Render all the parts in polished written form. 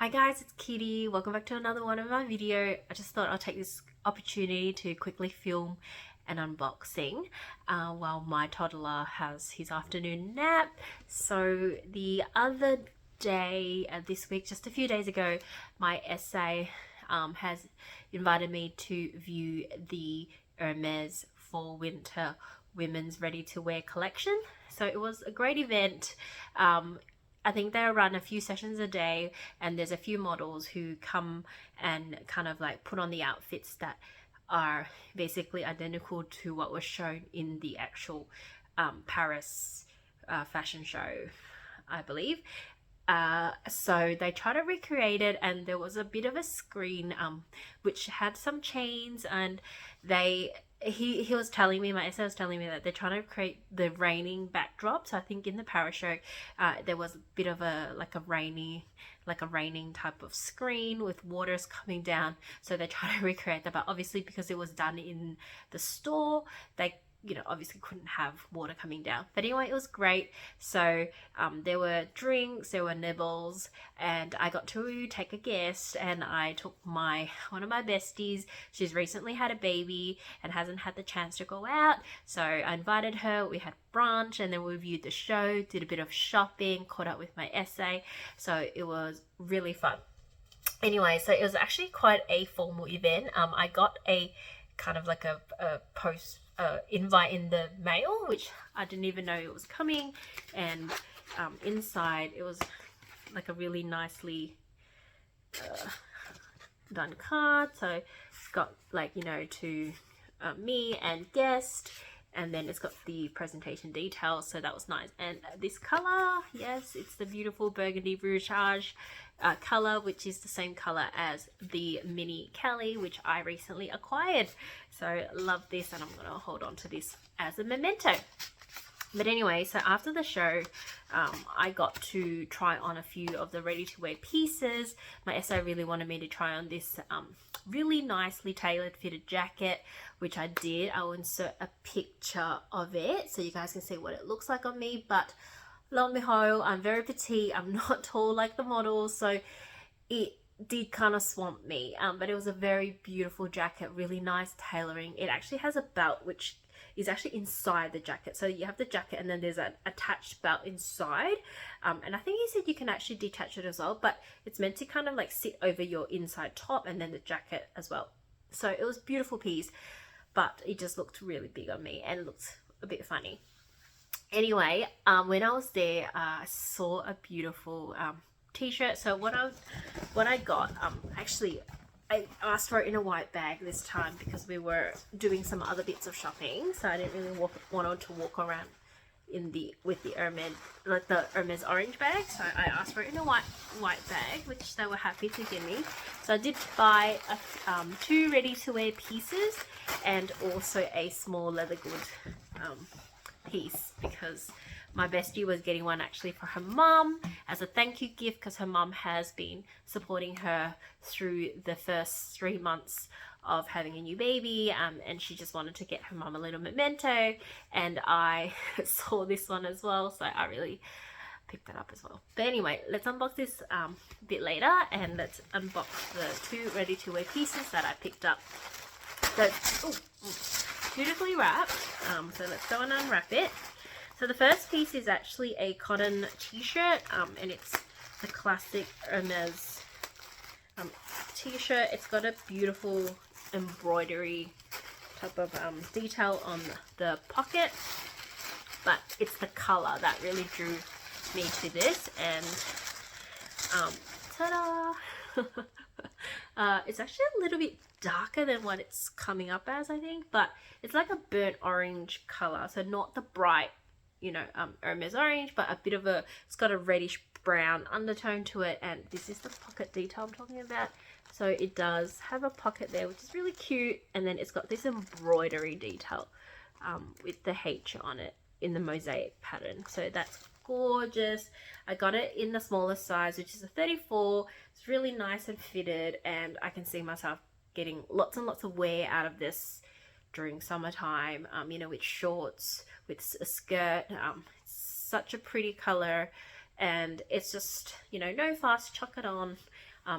Hi guys, it's Kitty. Welcome back to another one of my video. I just thought I'll take this opportunity to quickly film an unboxing while my toddler has his afternoon nap. So the other day, this week, just a few days ago, my essay has invited me to view the Hermes Fall Winter Women's Ready to Wear collection. So it was a great event. I think they run a few sessions a day, and there's a few models who come and kind of like put on the outfits that are basically identical to what was shown in the actual Paris fashion show, I believe. So they try to recreate it, and there was a bit of a screen which had some chains, and he was telling me, my essay was telling me that they're trying to create the raining backdrop. So I think in the Paris show there was a bit of a raining type of screen with waters coming down, so they try to recreate that, but obviously because it was done in the store, they obviously couldn't have water coming down. But anyway, it was great. So there were drinks, there were nibbles, and I got to take a guest, and I took one of my besties. She's recently had a baby and hasn't had the chance to go out, so I invited her. We had brunch, and then we viewed the show, did a bit of shopping, caught up with my essay. So it was really fun. Anyway, so it was actually quite a formal event. I got a kind of like a post invite in the mail, which I didn't even know it was coming, and inside it was like a really nicely done card. So it's got to me and guest, and then it's got the presentation details, so that was nice. And this color, yes, it's the beautiful burgundy rougeage color, which is the same color as the mini Kelly, which I recently acquired. So love this, and I'm gonna hold on to this as a memento. But anyway, so after the show, I got to try on a few of the ready-to-wear pieces. My essay really wanted me to try on this really nicely tailored fitted jacket, which I did. I'll insert a picture of it so you guys can see what it looks like on me. But lo and behold, I'm very petite. I'm not tall like the models, so it did kind of swamp me. But it was a very beautiful jacket, really nice tailoring. It actually has a belt which is actually inside the jacket. So you have the jacket, and then there's an attached belt inside. And I think he said you can actually detach it as well, but it's meant to kind of like sit over your inside top and then the jacket as well. So it was a beautiful piece, but it just looked really big on me and looked a bit funny. Anyway, when I was there, I saw a beautiful t-shirt. So what I got, actually I asked for it in a white bag this time because we were doing some other bits of shopping, so I didn't really want to walk around with the Hermes, like the Hermes orange bag. So I asked for it in a white bag, which they were happy to give me. So I did buy two ready-to-wear pieces and also a small leather good piece, because my bestie was getting one actually for her mum as a thank you gift, because her mum has been supporting her through the first 3 months of having a new baby, and she just wanted to get her mum a little memento, and I saw this one as well, so I really picked that up as well. But anyway, let's unbox this a bit later, and let's unbox the two ready-to-wear pieces that I picked up. So beautifully wrapped, so let's go and unwrap it. So the first piece is actually a cotton t-shirt, and it's the classic Hermes t-shirt. It's got a beautiful embroidery type of detail on the pocket, but it's the color that really drew me to this. And ta-da! It's actually a little bit darker than what it's coming up as, I think, but it's like a burnt orange color, so not the bright Hermes orange, but a bit of it's got a reddish brown undertone to it. And this is the pocket detail I'm talking about. So it does have a pocket there, which is really cute, and then it's got this embroidery detail with the H on it in the mosaic pattern. So that's gorgeous. I got it in the smallest size, which is a 34. It's really nice and fitted, and I can see myself getting lots and lots of wear out of this during summertime, with shorts, with a skirt. It's such a pretty color, and it's just, no fuss, chuck it on.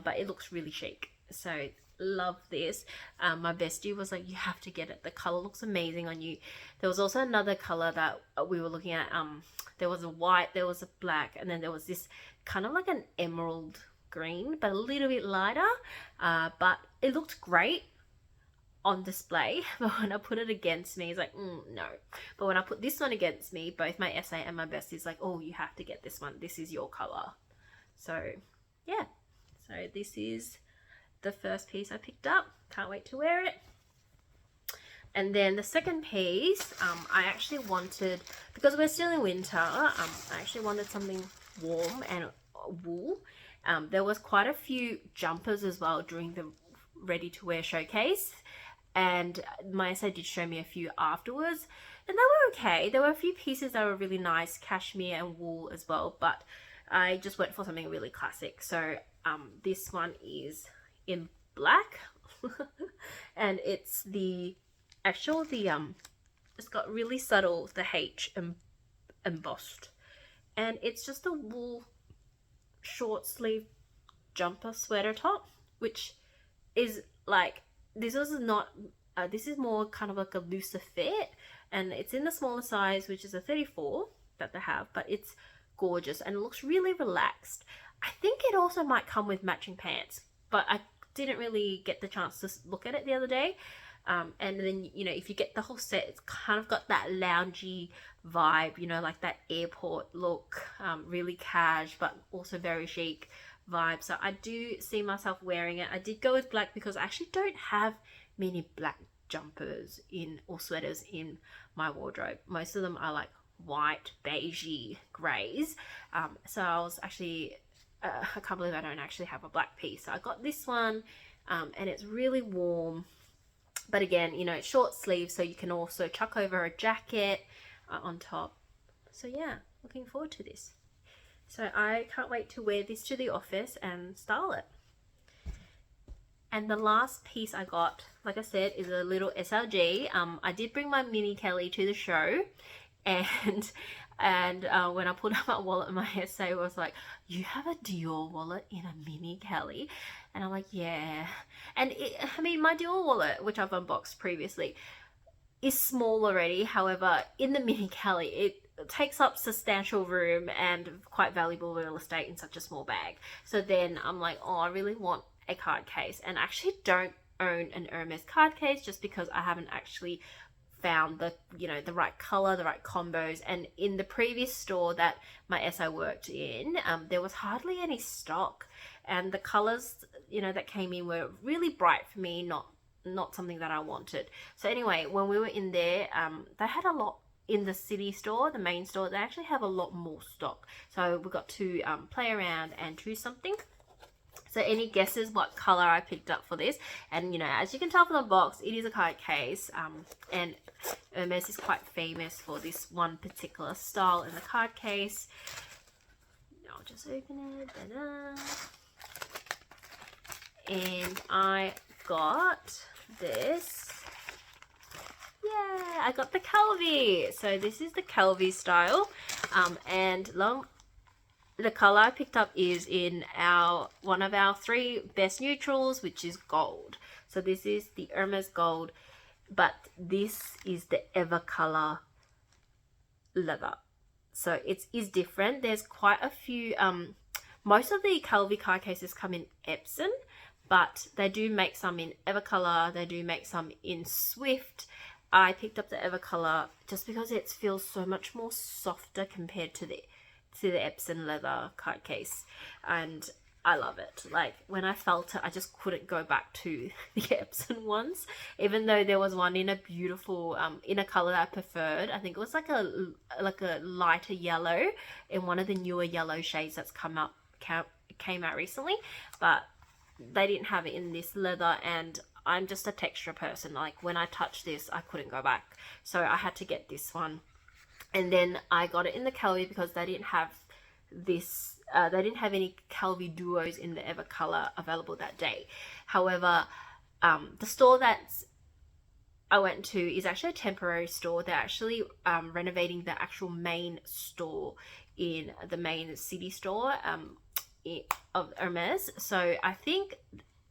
but it looks really chic. So love this. My bestie was like, you have to get it, the color looks amazing on you. There was also another color that we were looking at. There was a white, there was a black, and then there was this kind of like an emerald green, but a little bit lighter, but it looked great on display. But when I put it against me, it's like, no. But when I put this one against me, both my SA and my bestie's like, oh, you have to get this one, this is your color. So yeah, so this is the first piece I picked up. Can't wait to wear it. And then the second piece, I actually wanted, because we're still in winter, I actually wanted something warm and wool. There was quite a few jumpers as well during the ready to wear showcase, and my SA did show me a few afterwards, and they were okay. There were a few pieces that were really nice, cashmere and wool as well, but I just went for something really classic. So this one is in black and it's the actual it's got really subtle the H embossed, and it's just a wool short sleeve jumper sweater top, which is like, this is not this is more kind of like a looser fit, and it's in the smaller size, which is a 34 that they have, but it's gorgeous and it looks really relaxed. I think it also might come with matching pants, but I didn't really get the chance to look at it the other day. And then, you know, if you get the whole set, it's kind of got that loungy vibe, you know, like that airport look, really cash but also very chic vibe. So I do see myself wearing it. I did go with black because I actually don't have many black jumpers in or sweaters in my wardrobe. Most of them are like white, beigey grays. So I was actually I can't believe I don't actually have a black piece. So I got this one, and it's really warm, but again, you know, it's short sleeve, so you can also chuck over a jacket on top. So yeah, looking forward to this. So I can't wait to wear this to the office and style it. And the last piece I got, like I said, is a little SLG. I did bring my mini Kelly to the show, and when I pulled out my wallet, my SA was like, you have a Dior wallet in a mini Kelly? And I'm like, yeah. And I mean, my Dior wallet, which I've unboxed previously, is small already. However, in the mini Kelly, it takes up substantial room and quite valuable real estate in such a small bag. So then I'm like, oh, I really want a card case. And I actually don't own an Hermes card case just because I haven't actually found the, you know, the right color, the right combos. And in the previous store that my SA worked in, there was hardly any stock, and the colors, you know, that came in were really bright for me, not something that I wanted. So anyway, when we were in there, they had a lot in the city store, the main store. They actually have a lot more stock, so we got to play around and choose something. So any guesses what color I picked up for this? And you know, as you can tell from the box, it is a card case, and Hermes is quite famous for this one particular style in the card case. I'll just open it. Ta-da. And I got this. Yeah, I got the Kit.Y. So this is the Kit.Y style, and the color I picked up is in one of our 3 best neutrals, which is gold. So this is the Hermes gold, but this is the Ever color leather. So it is different. There's quite a few, most of the Kit.Y card cases come in Epsom, but they do make some in Evercolor. They do make some in Swift. I picked up the Evercolor just because it feels so much more softer compared to the Epsom leather card case, and I love it. Like, when I felt it, I just couldn't go back to the Epsom ones, even though there was one in a beautiful in a color that I preferred. I think it was like a lighter yellow, in one of the newer yellow shades that's came out recently, but they didn't have it in this leather, and I'm just a texture person. Like, when I touched this, I couldn't go back, so I had to get this one. And then I got it in the Kit.Y because they didn't have this, they didn't have any Kit.Y duos in the Evercolor available that day. However, the store that I went to is actually a temporary store. They're actually renovating the actual main store in the main city store of Hermes. So I think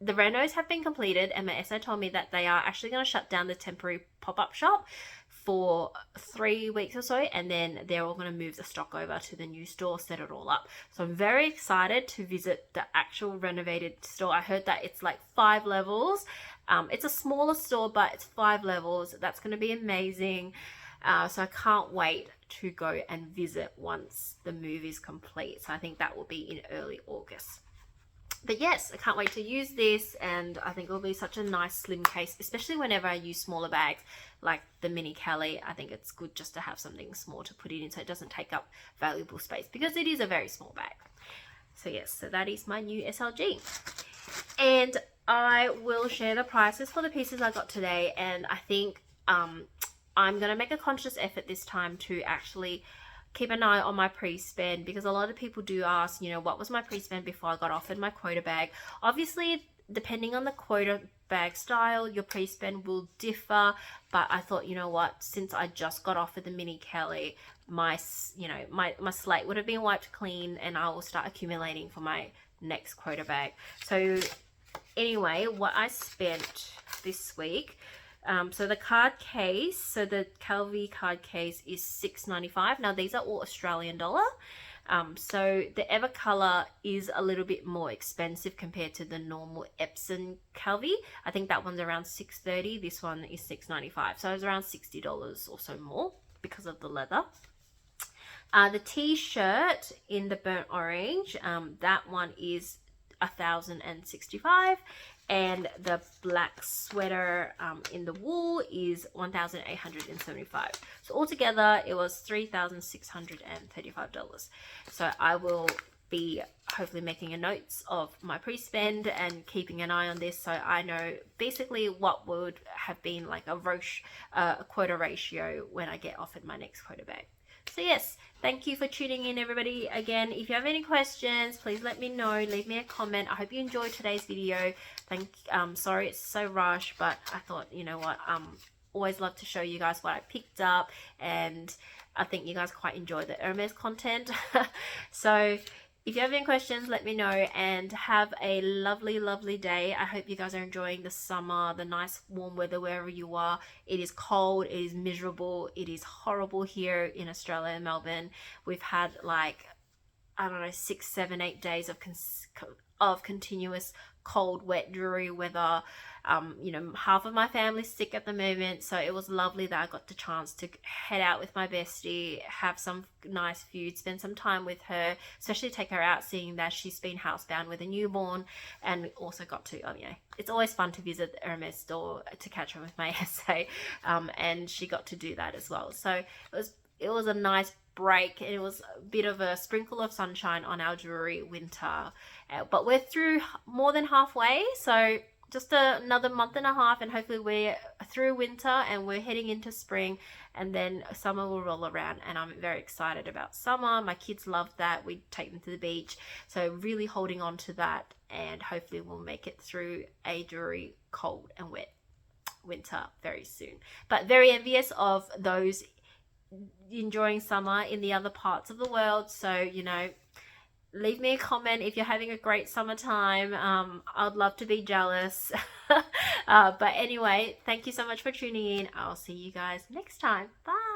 the renos have been completed, and my SO told me that they are actually going to shut down the temporary pop-up shop for 3 weeks or so, and then they're all going to move the stock over to the new store, set it all up. So I'm very excited to visit the actual renovated store. I heard that it's like 5 levels. It's a smaller store, but it's 5 levels. That's going to be amazing. So I can't wait to go and visit once the move is complete. So I think that will be in early August. But yes, I can't wait to use this, and I think it will be such a nice slim case, especially whenever I use smaller bags like the mini Kelly. I think it's good just to have something small to put it in so it doesn't take up valuable space, because it is a very small bag. So yes, so that is my new SLG. And I will share the prices for the pieces I got today, and I think I'm going to make a conscious effort this time to actually keep an eye on my pre-spend, because a lot of people do ask, you know, what was my pre-spend before I got offered my quota bag. Obviously, depending on the quota bag style, your pre-spend will differ, but I thought, you know what, since I just got offered the mini Kelly, my slate would have been wiped clean, and I will start accumulating for my next quota bag. So anyway, what I spent this week, so the card case, so the Kit.Y card case is $6.95. Now these are all Australian dollar. So the Evercolor is a little bit more expensive compared to the normal Epson Kit.Y. I think that one's around $6.30. This one is $6.95. So it's around $60 or so more because of the leather. The t-shirt in the burnt orange, that one is $1,065, and the black sweater in the wool is $1,875. So altogether it was $3,635. So I will be hopefully making a notes of my pre-spend and keeping an eye on this, so I know basically what would have been like a quota ratio when I get offered my next quota bag. So yes, thank you for tuning in, everybody. Again, if you have any questions, please let me know. Leave me a comment. I hope you enjoyed today's video. Sorry it's so rushed, but I thought, you know what, always love to show you guys what I picked up, and I think you guys quite enjoy the Hermes content. So if you have any questions, let me know, and have a lovely, lovely day. I hope you guys are enjoying the summer, the nice warm weather wherever you are. It is cold, it is miserable, it is horrible here in Australia and Melbourne. We've had like, I don't know, 6, 7, 8 days of continuous cold, wet, dreary weather. You know, half of my family's sick at the moment, so it was lovely that I got the chance to head out with my bestie, have some nice food, spend some time with her, especially take her out, seeing that she's been housebound with a newborn, and also got to, you know, it's always fun to visit the Hermes store to catch up with my SA, and she got to do that as well. So it was a nice break. It was a bit of a sprinkle of sunshine on our dreary winter, but we're through more than halfway, so just another month and a half, and hopefully we're through winter and we're heading into spring, and then summer will roll around, and I'm very excited about summer. My kids love that. We take them to the beach, so really holding on to that, and hopefully we'll make it through a dreary, cold and wet winter very soon. But very envious of those enjoying summer in the other parts of the world. So, you know, leave me a comment if you're having a great summertime. I'd love to be jealous. But anyway, thank you so much for tuning in. I'll see you guys next time. Bye.